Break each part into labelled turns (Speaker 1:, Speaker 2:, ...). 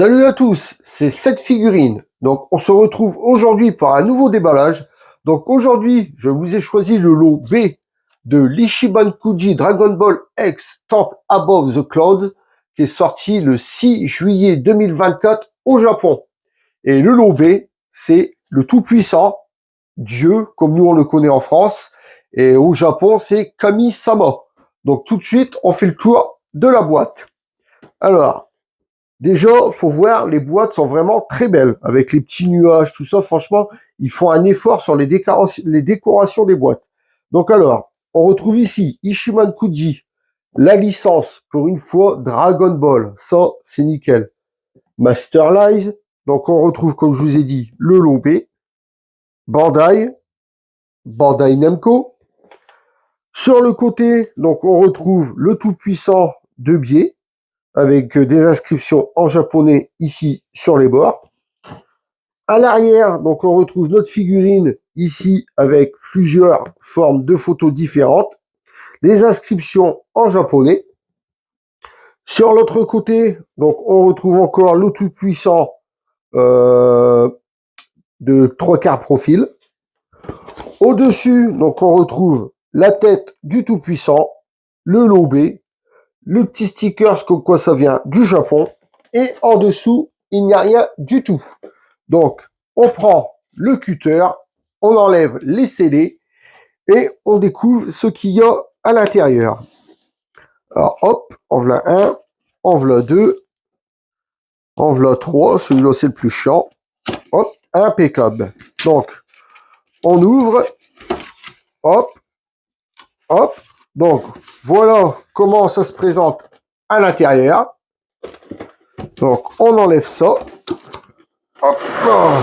Speaker 1: Salut à tous, c'est cette figurine. Donc on se retrouve aujourd'hui pour un nouveau déballage. Donc aujourd'hui, je vous ai choisi le lot B de l'Ichiban Kuji Dragon Ball X Temple Above the Clouds qui est sorti le 6 juillet 2024 au Japon. Et le lot B, c'est le tout-puissant Dieu, comme nous on le connaît en France. Et au Japon, c'est Kami-sama. Donc tout de suite, on fait le tour de la boîte. Alors, déjà, faut voir, les boîtes sont vraiment très belles, avec les petits nuages, tout ça. Franchement, ils font un effort sur les décorations des boîtes. Donc alors, on retrouve ici Ichiban Kuji, la licence, pour une fois, Dragon Ball. Ça, c'est nickel. Masterlize, donc on retrouve, comme je vous ai dit, le lot B. Bandai, Bandai Namco. Sur le côté, donc on retrouve le tout-puissant de biais, avec des inscriptions en japonais ici sur les bords. À l'arrière, donc on retrouve notre figurine ici avec plusieurs formes de photos différentes. Les inscriptions en japonais. Sur l'autre côté, donc on retrouve encore le tout-puissant de 3/4 profil. Au-dessus, donc on retrouve la tête du tout-puissant, le lot B, le petit sticker comme quoi ça vient du Japon, et en dessous, il n'y a rien du tout. Donc, on prend le cutter, on enlève les scellés, et on découvre ce qu'il y a à l'intérieur. Alors, hop, en voilà un, en voilà deux, en voilà trois, celui-là c'est le plus chiant. Hop, impeccable. Donc, on ouvre, hop, hop. Donc, voilà comment ça se présente à l'intérieur. Donc, on enlève ça. Hop là.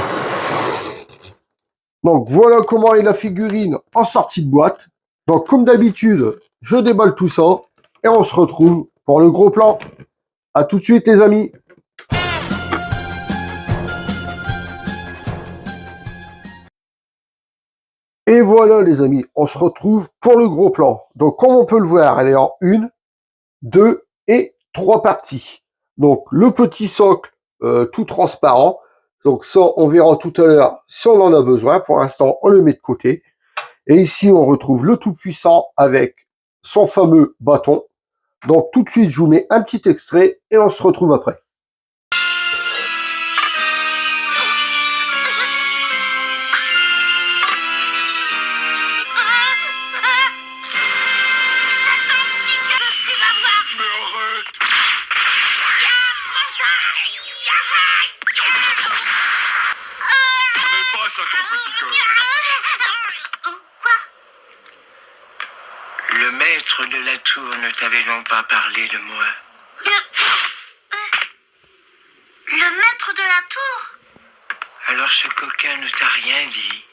Speaker 1: Donc, voilà comment est la figurine en sortie de boîte. Donc, comme d'habitude, je déballe tout ça et on se retrouve pour le gros plan. À tout de suite, les amis. Et voilà, les amis, on se retrouve pour le gros plan. Donc, comme on peut le voir, elle est en 1, 2 et 3 parties. Donc, le petit socle tout transparent. Donc, ça, on verra tout à l'heure si on en a besoin. Pour l'instant, on le met de côté. Et ici, on retrouve le tout-puissant avec son fameux bâton. Donc, tout de suite, je vous mets un petit extrait et on se retrouve après.
Speaker 2: Le maître de la tour ne t'avait donc pas parlé de moi?
Speaker 3: Le maître de la tour?
Speaker 2: Alors ce coquin ne t'a rien dit?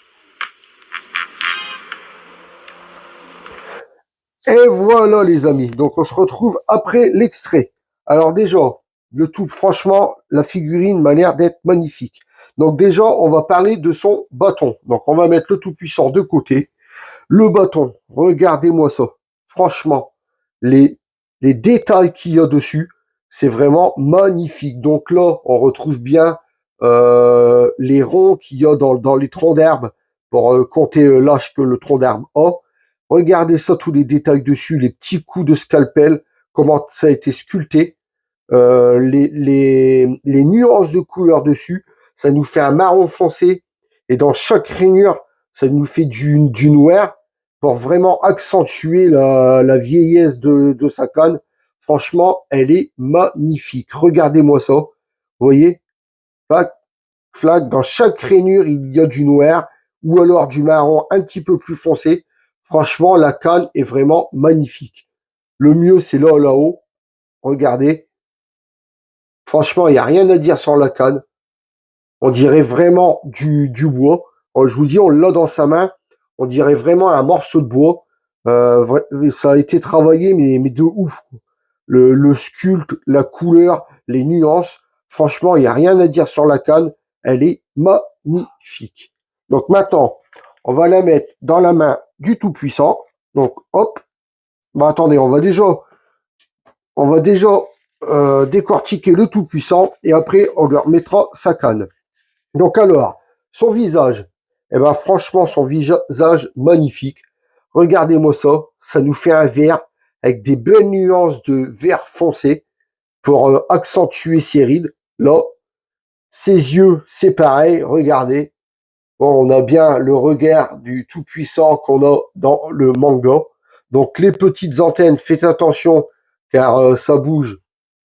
Speaker 1: Et voilà, les amis. Donc, on se retrouve après l'extrait. Alors déjà, le tout, franchement, la figurine m'a l'air d'être magnifique. Donc déjà, on va parler de son bâton. Donc, on va mettre le tout-puissant de côté. Le bâton, regardez-moi ça. Franchement, les détails qu'il y a dessus, c'est vraiment magnifique. Donc là, on retrouve bien les ronds qu'il y a dans les troncs d'herbe pour compter l'âge que le tronc d'arbre a. Regardez ça, tous les détails dessus, les petits coups de scalpel, comment ça a été sculpté, les nuances de couleurs dessus, ça nous fait un marron foncé, et dans chaque rainure, ça nous fait du noir, pour vraiment accentuer la vieillesse de sa canne. Franchement, elle est magnifique. Regardez-moi ça. Vous voyez? Flac, dans chaque rainure, il y a du noir, ou alors du marron un petit peu plus foncé. Franchement, la canne est vraiment magnifique. Le mieux, c'est là-haut. Regardez. Franchement, il n'y a rien à dire sur la canne. On dirait vraiment du bois. Je vous dis, on l'a dans sa main. On dirait vraiment un morceau de bois. Ça a été travaillé, mais de ouf. Le sculpte, la couleur, les nuances. Franchement, il n'y a rien à dire sur la canne. Elle est magnifique. Donc maintenant, on va la mettre dans la main du Tout-Puissant. Donc, hop. Bah attendez, on va déjà décortiquer le Tout-Puissant et après on leur mettra sa canne. Donc alors, son visage, eh ben franchement son visage magnifique. Regardez-moi ça, ça nous fait un vert avec des belles nuances de vert foncé pour accentuer ses rides. Là, ses yeux, c'est pareil, regardez. Bon, on a bien le regard du Tout-Puissant qu'on a dans le manga. Donc les petites antennes, faites attention car ça bouge.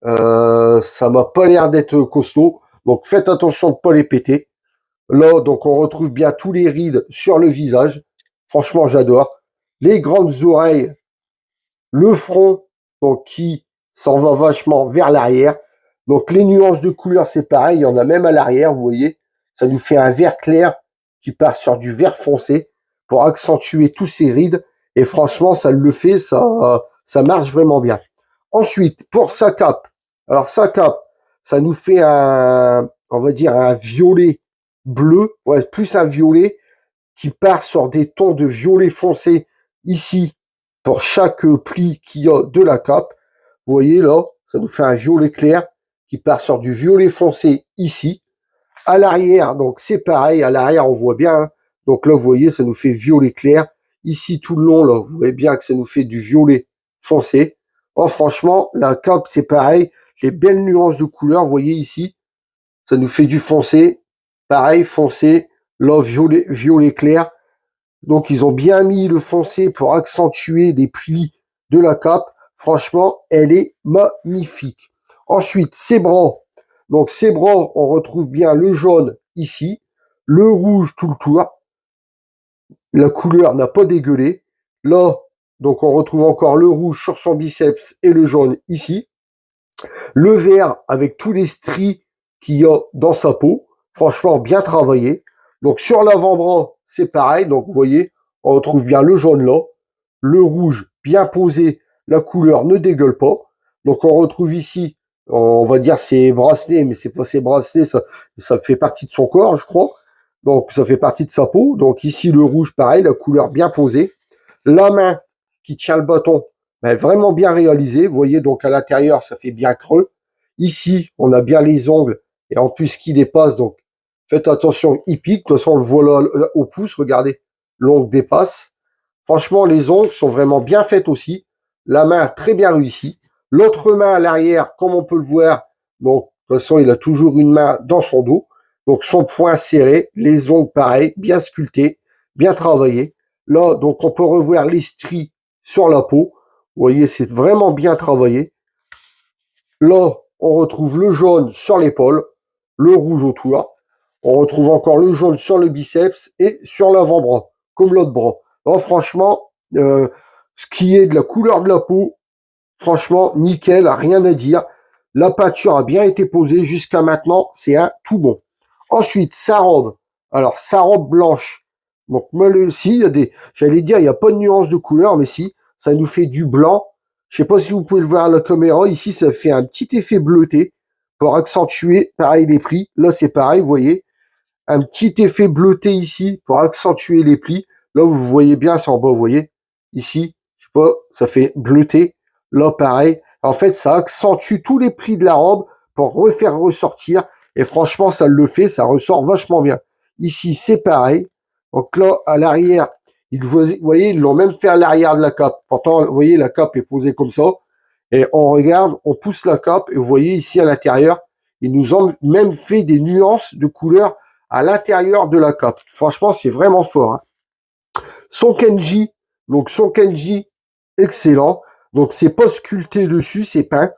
Speaker 1: Ça m'a pas l'air d'être costaud. Donc faites attention de pas les péter. Là, donc on retrouve bien tous les rides sur le visage. Franchement, j'adore. Les grandes oreilles, le front, donc qui s'en va vachement vers l'arrière. Donc les nuances de couleur, c'est pareil. Il y en a même à l'arrière, vous voyez. Ça nous fait un vert clair qui part sur du vert foncé pour accentuer tous ces rides. Et franchement, ça le fait, ça marche vraiment bien. Ensuite, pour sa cape. Alors sa cape, ça nous fait on va dire un violet bleu, ouais, plus un violet qui part sur des tons de violet foncé ici pour chaque pli qu'il y a de la cape. Vous voyez là, ça nous fait un violet clair qui part sur du violet foncé ici. À l'arrière, donc c'est pareil, à l'arrière on voit bien, hein. Donc là vous voyez, ça nous fait violet clair. Ici tout le long, là, vous voyez bien que ça nous fait du violet foncé. Oh franchement, la cape c'est pareil, les belles nuances de couleurs, vous voyez ici, ça nous fait du foncé, pareil, foncé, là violet, violet clair. Donc ils ont bien mis le foncé pour accentuer les plis de la cape. Franchement, elle est magnifique. Ensuite, ses bras. Donc ces bras, on retrouve bien le jaune ici, le rouge tout le tour. La couleur n'a pas dégueulé. Là, donc on retrouve encore le rouge sur son biceps et le jaune ici. Le vert avec tous les stries qu'il y a dans sa peau. Franchement, bien travaillé. Donc sur l'avant-bras, c'est pareil. Donc vous voyez, on retrouve bien le jaune là. Le rouge bien posé, la couleur ne dégueule pas. Donc on retrouve ici, on va dire ses bracelets, mais c'est pas ses bracelets, ça fait partie de son corps, je crois. Donc ça fait partie de sa peau. Donc ici le rouge, pareil, la couleur bien posée. La main qui tient le bâton, ben, vraiment bien réalisée. Vous voyez, donc à l'intérieur, ça fait bien creux. Ici, on a bien les ongles et en plus qui dépasse. Donc faites attention, il pique. De toute façon, on le voit là au pouce. Regardez, l'ongle dépasse. Franchement, les ongles sont vraiment bien faites aussi. La main, très bien réussie. L'autre main à l'arrière, comme on peut le voir, donc de toute façon, il a toujours une main dans son dos. Donc son poing serré, les ongles pareil, bien sculptés, bien travaillés. Là, donc on peut revoir les stries sur la peau. Vous voyez, c'est vraiment bien travaillé. Là, on retrouve le jaune sur l'épaule, le rouge autour. On retrouve encore le jaune sur le biceps et sur l'avant-bras, comme l'autre bras. Oh, franchement, ce qui est de la couleur de la peau, franchement, nickel, rien à dire. La peinture a bien été posée jusqu'à maintenant, c'est un tout bon. Ensuite, sa robe. Alors, sa robe blanche. Donc, si, il y a j'allais dire, il n'y a pas de nuance de couleur, mais si, ça nous fait du blanc. Je sais pas si vous pouvez le voir à la caméra. Ici, ça fait un petit effet bleuté pour accentuer, pareil, les plis. Là, c'est pareil, vous voyez. Un petit effet bleuté ici pour accentuer les plis. Là, vous voyez bien, c'est en bas, vous voyez. Ici, je sais pas, ça fait bleuté. Là, pareil. En fait, ça accentue tous les plis de la robe pour refaire ressortir. Et franchement, ça le fait, ça ressort vachement bien. Ici, c'est pareil. Donc là, à l'arrière, vous voyez, ils l'ont même fait à l'arrière de la cape. Pourtant, vous voyez, la cape est posée comme ça. Et on regarde, on pousse la cape et vous voyez ici à l'intérieur, ils nous ont même fait des nuances de couleurs à l'intérieur de la cape. Franchement, c'est vraiment fort, hein. Son Kenji, donc son Kenji, excellent. Donc c'est pas sculpté dessus, c'est peint.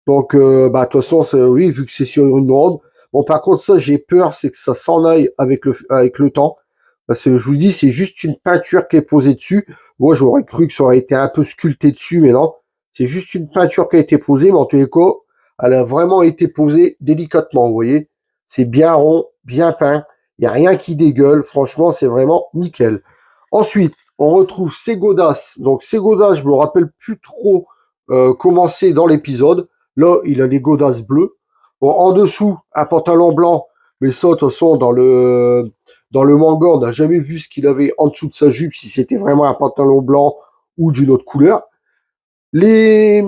Speaker 1: Donc de toute façon, oui, vu que c'est sur une robe. Bon, par contre, ça, j'ai peur, c'est que ça s'en aille avec le temps. Parce que je vous dis, c'est juste une peinture qui est posée dessus. Moi, j'aurais cru que ça aurait été un peu sculpté dessus, mais non. C'est juste une peinture qui a été posée, mais en tous les cas, elle a vraiment été posée délicatement, vous voyez. C'est bien rond, bien peint. Il n'y a rien qui dégueule. Franchement, c'est vraiment nickel. Ensuite, on retrouve ses godasses. Donc, ses godasses, je me rappelle plus trop comment c'est dans l'épisode. Là, il a les godasses bleues. Bon, en dessous, un pantalon blanc. Mais ça, de toute façon, dans le manga, on n'a jamais vu ce qu'il avait en dessous de sa jupe, si c'était vraiment un pantalon blanc ou d'une autre couleur. Les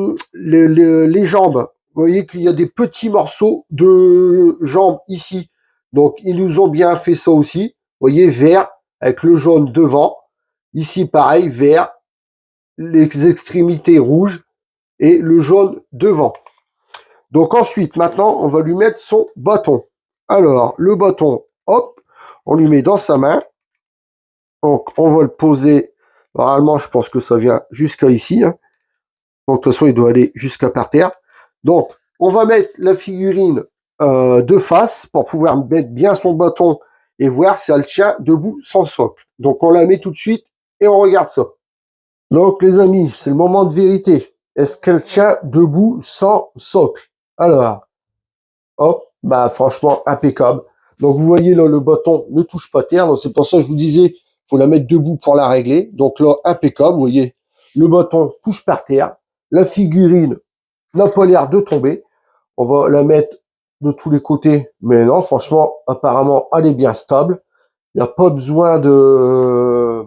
Speaker 1: jambes, vous voyez qu'il y a des petits morceaux de jambes ici. Donc, ils nous ont bien fait ça aussi. Vous voyez, vert avec le jaune devant. Ici, pareil, vert, les extrémités rouges et le jaune devant. Donc ensuite, maintenant, on va lui mettre son bâton. Alors, le bâton, hop, on lui met dans sa main. Donc, on va le poser. Normalement, je pense que ça vient jusqu'à ici. Hein. Donc, de toute façon, il doit aller jusqu'à par terre. Donc, on va mettre la figurine de face pour pouvoir mettre bien son bâton et voir si elle tient debout sans socle. Donc, on la met tout de suite et on regarde ça. Donc, les amis, c'est le moment de vérité. Est-ce qu'elle tient debout sans socle? Alors, hop, bah franchement, impeccable. Donc, vous voyez là, le bâton ne touche pas terre. Donc, c'est pour ça que je vous disais, faut la mettre debout pour la régler. Donc là, impeccable. Vous voyez, le bâton touche par terre. La figurine n'a pas l'air de tomber. On va la mettre de tous les côtés. Mais non, franchement, apparemment, elle est bien stable. Il n'y a pas besoin de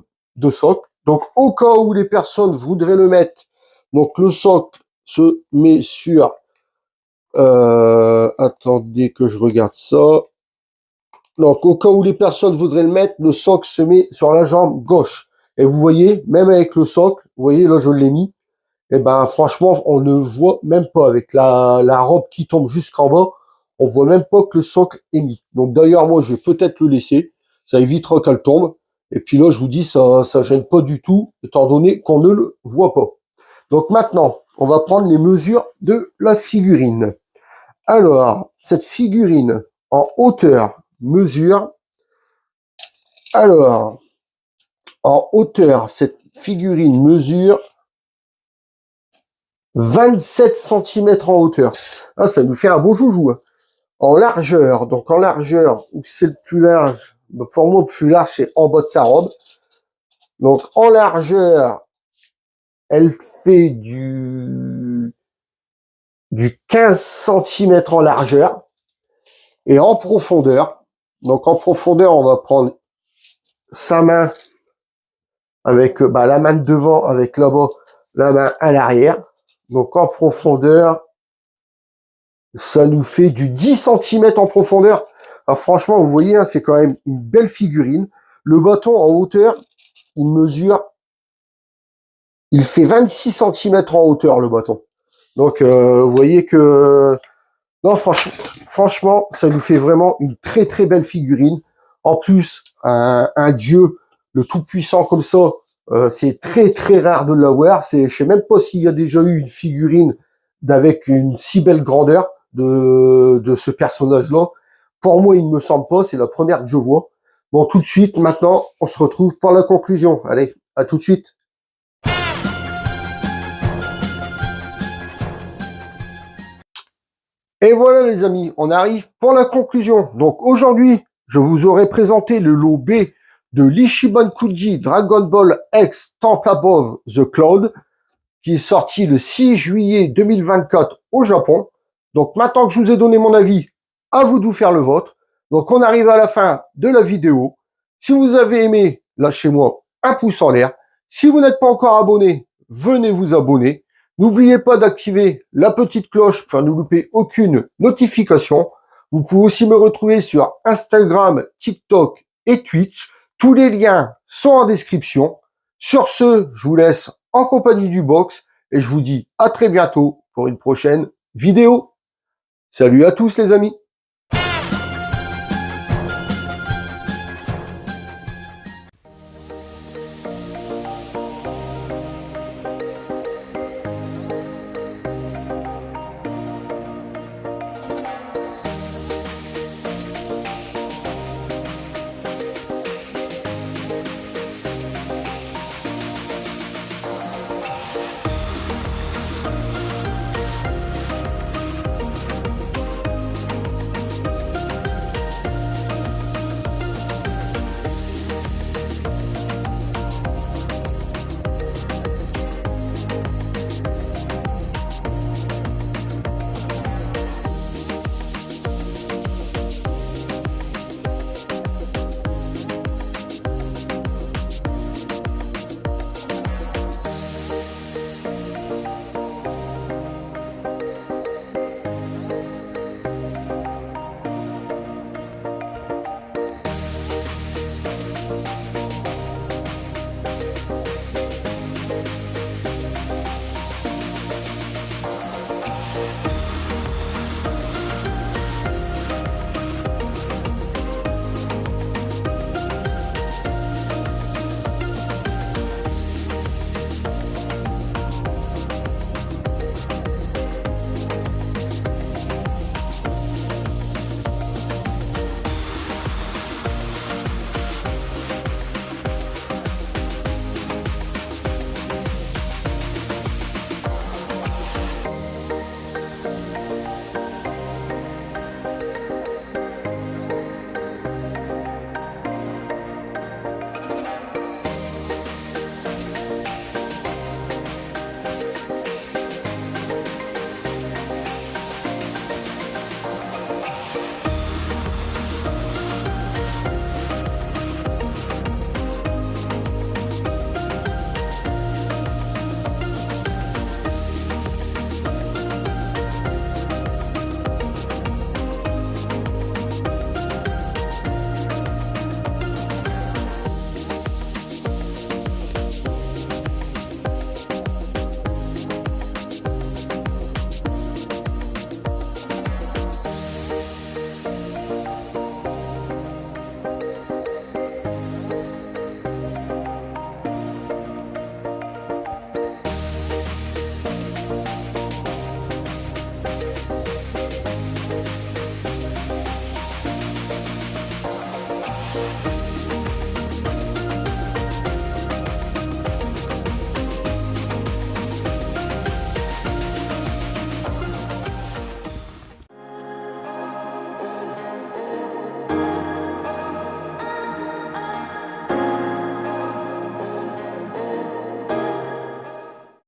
Speaker 1: socle. Donc, au cas où les personnes voudraient le mettre, donc le socle se met sur... attendez que je regarde ça. Donc, au cas où les personnes voudraient le mettre, le socle se met sur la jambe gauche. Et vous voyez, même avec le socle, vous voyez, là, je l'ai mis. Et ben, franchement, on ne voit même pas avec la robe qui tombe jusqu'en bas. On voit même pas que le socle est mis. Donc, d'ailleurs, moi, je vais peut-être le laisser. Ça évitera qu'elle tombe. Et puis là, je vous dis, ça gêne pas du tout, étant donné qu'on ne le voit pas. Donc maintenant, on va prendre les mesures de la figurine. Alors, cette figurine en hauteur mesure. Alors, en hauteur, cette figurine mesure 27 cm en hauteur. Ah, ça nous fait un beau joujou. Hein. En largeur, donc en largeur, où c'est le plus large, pour moi, le plus large, c'est en bas de sa robe. Donc, en largeur, elle fait du 15 cm en largeur. Et en profondeur, donc en profondeur, on va prendre sa main avec la main de devant, avec là-bas, la main à l'arrière. Donc en profondeur, ça nous fait du 10 cm en profondeur. Alors franchement, vous voyez, hein, c'est quand même une belle figurine. Le bâton en hauteur, il fait 26 cm en hauteur, le bâton. Donc vous voyez que... Non, franchement, ça nous fait vraiment une très très belle figurine. En plus, un dieu, le tout-puissant comme ça, c'est très très rare de l'avoir. Je sais même pas s'il y a déjà eu une figurine avec une si belle grandeur de ce personnage-là. Pour moi, il ne me semble pas. C'est la première que je vois. Bon, tout de suite, maintenant, on se retrouve pour la conclusion. Allez, à tout de suite. Et voilà les amis, on arrive pour la conclusion. Donc aujourd'hui, je vous aurais présenté le lot B de l'Ichiban Kuji Dragon Ball X Temple Above the Cloud, qui est sorti le 6 juillet 2024 au Japon. Donc maintenant que je vous ai donné mon avis, à vous de vous faire le vôtre. Donc on arrive à la fin de la vidéo. Si vous avez aimé, lâchez-moi un pouce en l'air. Si vous n'êtes pas encore abonné, venez vous abonner. N'oubliez pas d'activer la petite cloche pour ne louper aucune notification. Vous pouvez aussi me retrouver sur Instagram, TikTok et Twitch. Tous les liens sont en description. Sur ce, je vous laisse en compagnie du box et je vous dis à très bientôt pour une prochaine vidéo. Salut à tous les amis.